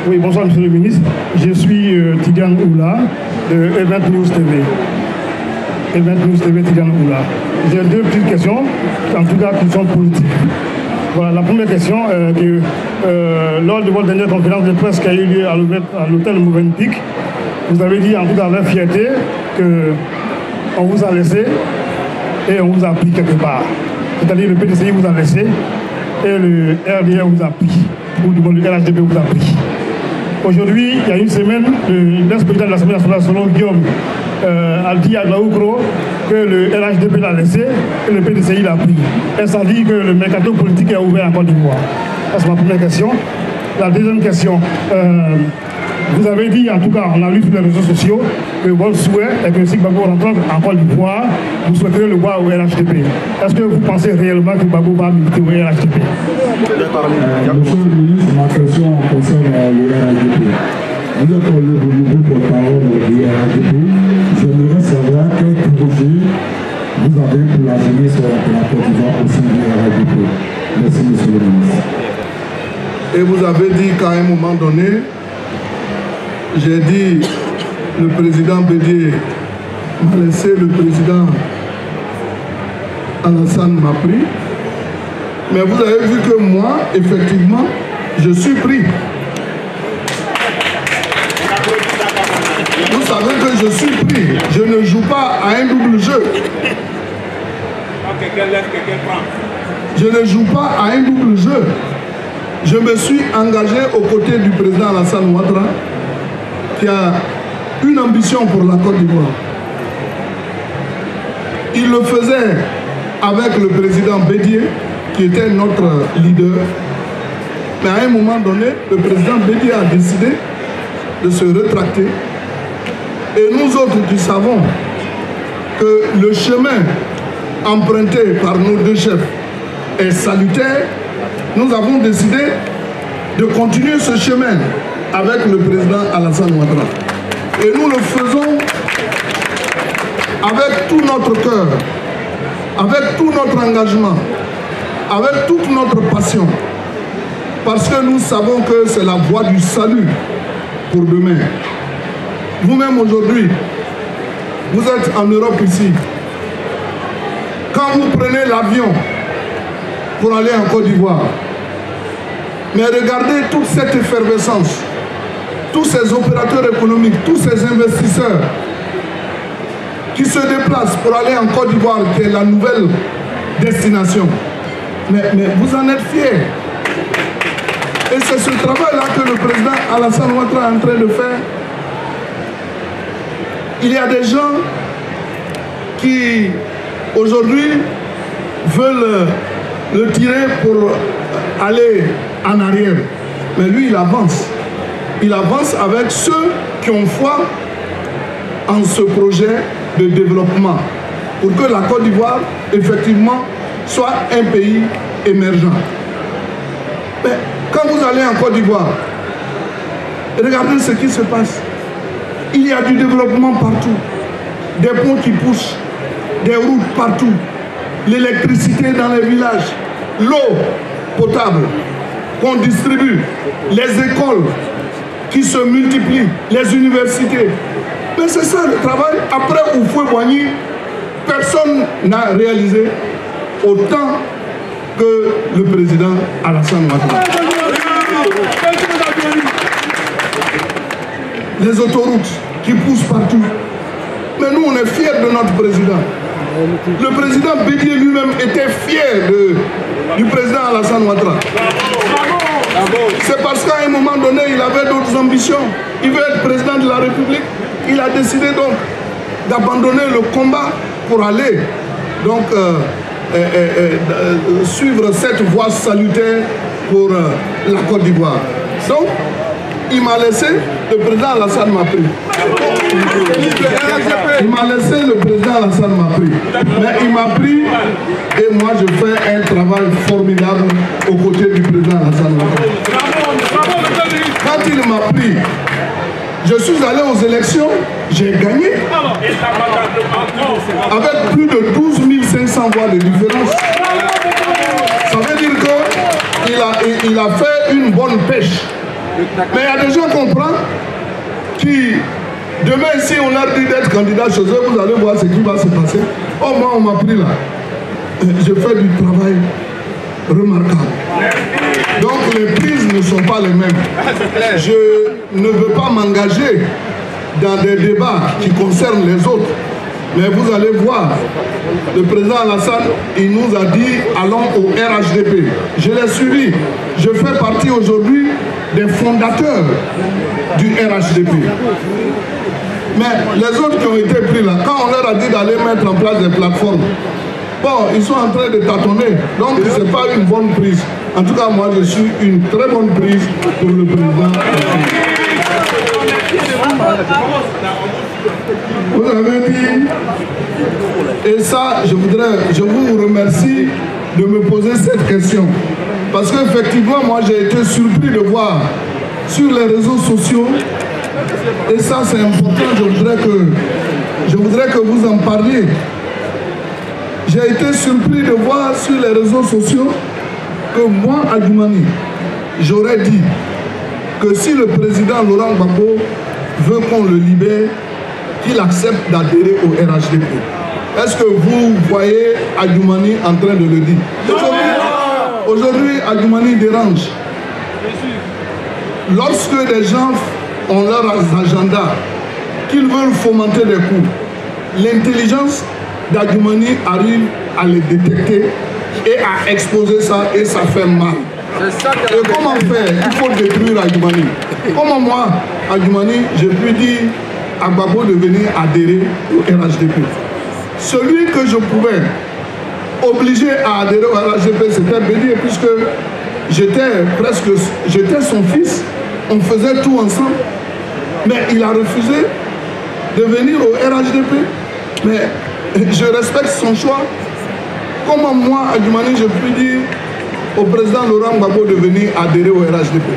Oui, bonsoir Monsieur le ministre. Je suis Tidiane Oula de Event News TV. Event News TV Tidiane Oula. J'ai deux petites questions, en tout cas qui sont politiques. Voilà, la première question, lors de votre dernière conférence de presse qui a eu lieu à l'hôtel Movenpick, vous avez dit en tout cas avec fierté qu'on vous a laissé et on vous a pris quelque part. C'est-à-dire le PDCI vous a laissé et le RDR vous a pris, ou du moins le RHDP vous a pris. Aujourd'hui, il y a une semaine, l'ex-président de l'Assemblée nationale, selon Guillaume, a dit à Glaoukro que le RHDP l'a laissé et le PDCI l'a pris. Et ça dit que le mercato politique est ouvert en Côte d'Ivoire. C'est ma première question. La deuxième question, vous avez dit, en tout cas, on a lu sur les réseaux sociaux, que votre souhait est que si Gbagbo rentre en Côte d'Ivoire, vous souhaiterez le voir au RHDP. Est-ce que vous pensez réellement que Gbagbo va militer au RHDP? Monsieur le ministre, ma question concerne le RHDP. Vous êtes le nouveau porte-parole du RHDP. J'aimerais savoir quel projet vous avez pour la jeunesse de la Côte d'Ivoire au sein du RHDP. Merci, monsieur le ministre. Et vous avez dit qu'à un moment donné, j'ai dit, le président Bédié m'a laissé, le président Alassane m'a pris. Mais vous avez vu que moi, effectivement, je suis pris. Vous savez que je suis pris. Je ne joue pas à un double jeu. Je ne joue pas à un double jeu. Je me suis engagé aux côtés du président Alassane Ouattara, qui a une ambition pour la Côte d'Ivoire. Il le faisait avec le président Bédié, qui était notre leader. Mais à un moment donné, le président Bédié a décidé de se rétracter. Et nous autres qui savons que le chemin emprunté par nos deux chefs est salutaire, nous avons décidé de continuer ce chemin avec le président Alassane Ouattara. Et nous le faisons avec tout notre cœur, avec tout notre engagement, avec toute notre passion. Parce que nous savons que c'est la voie du salut pour demain. Vous-même aujourd'hui, vous êtes en Europe ici. Quand vous prenez l'avion pour aller en Côte d'Ivoire, mais regardez toute cette effervescence, tous ces opérateurs économiques, tous ces investisseurs qui se déplacent pour aller en Côte d'Ivoire, qui est la nouvelle destination. Mais vous en êtes fiers. Et c'est ce travail-là que le président Alassane Ouattara est en train de faire. Il y a des gens qui, aujourd'hui, veulent le tirer pour aller en arrière. Mais lui, il avance. Il avance avec ceux qui ont foi en ce projet de développement pour que la Côte d'Ivoire, effectivement, soit un pays émergent. Mais quand vous allez en Côte d'Ivoire, regardez ce qui se passe. Il y a du développement partout. Des ponts qui poussent, des routes partout, l'électricité dans les villages, l'eau potable qu'on distribue, les écoles qui se multiplient, les universités. Mais c'est ça le travail. Après Houphouët-Boigny, personne n'a réalisé autant que le président Alassane Ouattara. Les autoroutes qui poussent partout. Mais nous, on est fiers de notre président. Le président Bédié lui-même était fier du président Alassane Ouattara. C'est parce qu'à un moment donné, il avait d'autres ambitions. Il veut être président de la République. Il a décidé donc d'abandonner le combat pour aller donc suivre cette voie salutaire pour la Côte d'Ivoire. Donc, il m'a laissé, le président Alassane m'a pris. Il m'a laissé, le président Alassane m'a pris. Mais il m'a pris et moi je fais un travail formidable aux côtés du président Alassane Ouattara. Quand il m'a pris, je suis allé aux élections, j'ai gagné. Avec plus de 12 500 voix de différence. Ça veut dire qu'il a fait une bonne pêche. Mais il y a des gens qu'on prend qui, demain, si on leur dit d'être candidat chez eux, vous allez voir ce qui va se passer. Oh, moi, on m'a pris là. Je fais du travail remarquable. Donc, les prises ne sont pas les mêmes. Je ne veux pas m'engager dans des débats qui concernent les autres. Mais vous allez voir, le président Alassane, il nous a dit, allons au RHDP. Je l'ai suivi. Je fais partie aujourd'hui des fondateurs du RHDP. Mais les autres qui ont été pris là, quand on leur a dit d'aller mettre en place des plateformes, bon, ils sont en train de tâtonner. Donc, ce n'est pas une bonne prise. En tout cas, moi, je suis une très bonne prise pour le président. Vous avez dit, et ça, je vous remercie de me poser cette question. Parce qu'effectivement, moi, j'ai été surpris de voir sur les réseaux sociaux, et ça, c'est important, je voudrais que vous en parliez. J'ai été surpris de voir sur les réseaux sociaux que moi, Adjoumani, j'aurais dit que si le président Laurent Gbagbo veut qu'on le libère, qu'il accepte d'adhérer au RHDP. Est-ce que vous voyez Adjoumani en train de le dire? Aujourd'hui, Adjoumani dérange. Lorsque des gens ont leur agenda, qu'ils veulent fomenter des coups, l'intelligence d'Adjoumani arrive à les détecter et à exposer ça, et ça fait mal. Et comment faire? Il faut détruire Adjoumani. Comment moi, Adjoumani, je puis dire à Gbagbo de venir adhérer au RHDP? Celui que je pouvais obliger à adhérer au RHDP, c'était Bédié, puisque j'étais son fils, on faisait tout ensemble, mais il a refusé de venir au RHDP. Mais je respecte son choix. Comment moi, Adjoumani, je puis dire au président Laurent Gbagbo de venir adhérer au RHDP?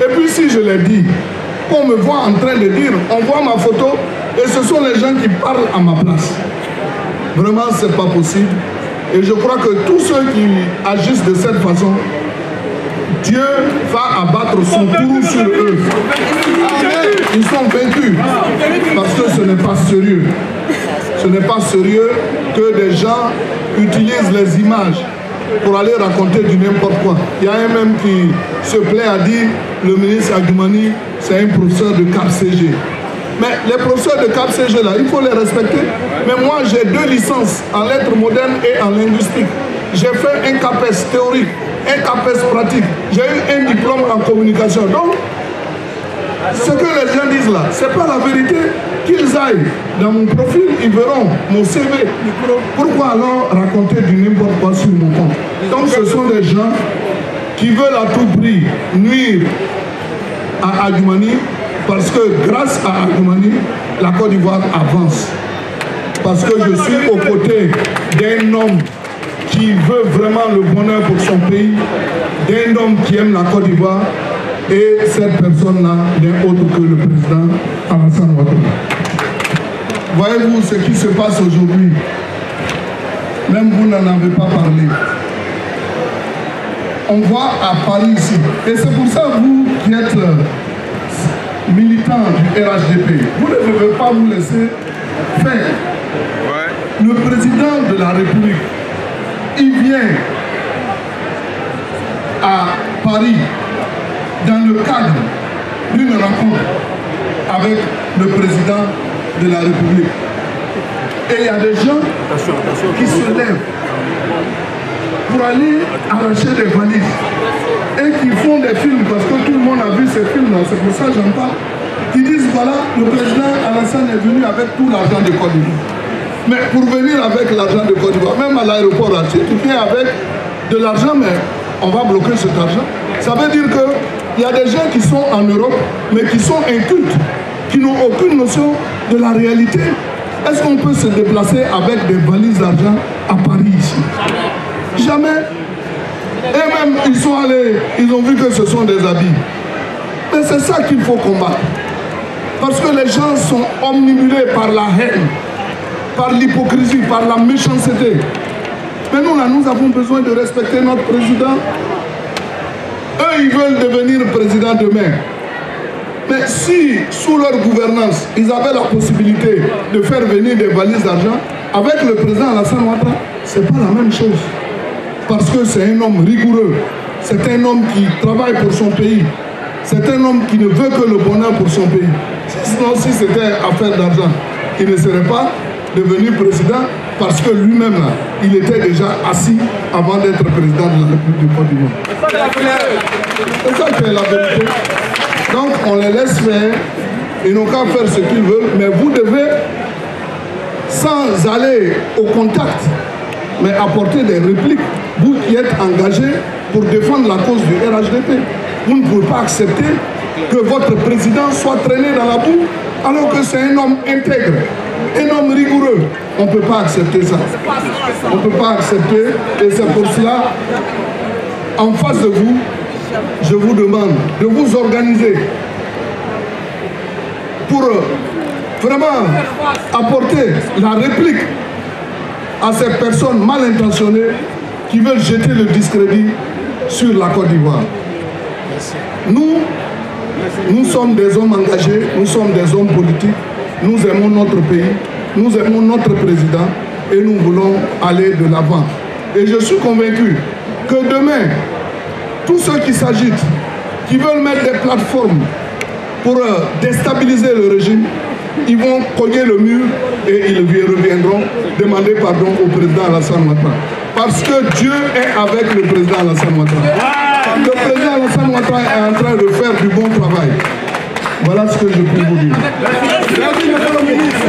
Et puis si je l'ai dit, qu'on me voit en train de dire, on voit ma photo, et ce sont les gens qui parlent à ma place. Vraiment, ce n'est pas possible. Et je crois que tous ceux qui agissent de cette façon, Dieu va abattre son tour sur eux. Ils sont vaincus. Parce que ce n'est pas sérieux. Ce n'est pas sérieux que des gens utilisent les images pour aller raconter du n'importe quoi. Il y a un même qui se plaît à dire, le ministre Adjoumani, c'est un professeur de CAP-CG. Mais les professeurs de CAP-CG, là, il faut les respecter. Mais moi, j'ai 2 licences en lettres modernes et en linguistique. J'ai fait un CAPES théorique, un CAPES pratique. J'ai eu un diplôme en communication. Donc, ce que les gens disent là, ce n'est pas la vérité. Qu'ils aillent dans mon profil, ils verront mon CV. Pourquoi alors raconter du n'importe quoi sur mon compte? Donc, ce sont des gens qui veulent à tout prix nuire à Adjoumani, parce que grâce à Adjoumani, la Côte d'Ivoire avance. Parce que je suis aux côtés d'un homme qui veut vraiment le bonheur pour son pays, d'un homme qui aime la Côte d'Ivoire, et cette personne-là n'est autre que le président Alassane Ouattara. Voyez-vous ce qui se passe aujourd'hui? Même vous n'en avez pas parlé. On voit à Paris ici, et c'est pour ça, vous qui êtes militant du RHDP, vous ne devez pas vous laisser faire. Le président de la République, il vient à Paris dans le cadre d'une rencontre avec le président de la République. Et il y a des gens qui se lèvent pour aller arracher des valises et qui font des films, parce que tout le monde a vu ces films-là, c'est pour ça que j'en parle, qui disent voilà, le président Alassane est venu avec tout l'argent de Côte d'Ivoire. Mais pour venir avec l'argent de Côte d'Ivoire, même à l'aéroport, tu viens avec de l'argent, mais on va bloquer cet argent. Ça veut dire qu'il y a des gens qui sont en Europe, mais qui sont incultes, qui n'ont aucune notion de la réalité. Est-ce qu'on peut se déplacer avec des valises d'argent à Paris ici? Jamais. Et même, ils sont allés, ils ont vu que ce sont des habits. Mais c'est ça qu'il faut combattre. Parce que les gens sont omnibulés par la haine, par l'hypocrisie, par la méchanceté. Mais nous, là, nous avons besoin de respecter notre président. Eux, ils veulent devenir président demain. Mais si, sous leur gouvernance, ils avaient la possibilité de faire venir des valises d'argent, avec le président Alassane Ouattara, ce n'est pas la même chose. Parce que c'est un homme rigoureux, c'est un homme qui travaille pour son pays, c'est un homme qui ne veut que le bonheur pour son pays. Sinon, si c'était affaire d'argent, il ne serait pas devenu président parce que lui-même, là, il était déjà assis avant d'être président de la République du Côte d'Ivoire. C'est ça qui est la vérité. Donc, on les laisse faire, ils n'ont qu'à faire ce qu'ils veulent, mais vous devez, sans aller au contact, mais apporter des répliques, vous qui êtes engagés pour défendre la cause du RHDP. Vous ne pouvez pas accepter que votre président soit traîné dans la boue alors que c'est un homme intègre, un homme rigoureux. On ne peut pas accepter ça. On ne peut pas accepter. Et c'est pour cela, en face de vous, je vous demande de vous organiser pour vraiment apporter la réplique à ces personnes mal intentionnées qui veulent jeter le discrédit sur la Côte d'Ivoire. Nous sommes des hommes engagés, nous sommes des hommes politiques, nous aimons notre pays, nous aimons notre président et nous voulons aller de l'avant. Et je suis convaincu que demain, tous ceux qui s'agitent, qui veulent mettre des plateformes pour déstabiliser le régime, ils vont cogner le mur et ils reviendront demander pardon au président Alassane Ouattara. Parce que Dieu est avec le président Alassane Ouattara. Le président Alassane Ouattara est en train de faire du bon travail. Voilà ce que je peux vous dire. Merci, monsieur le ministre.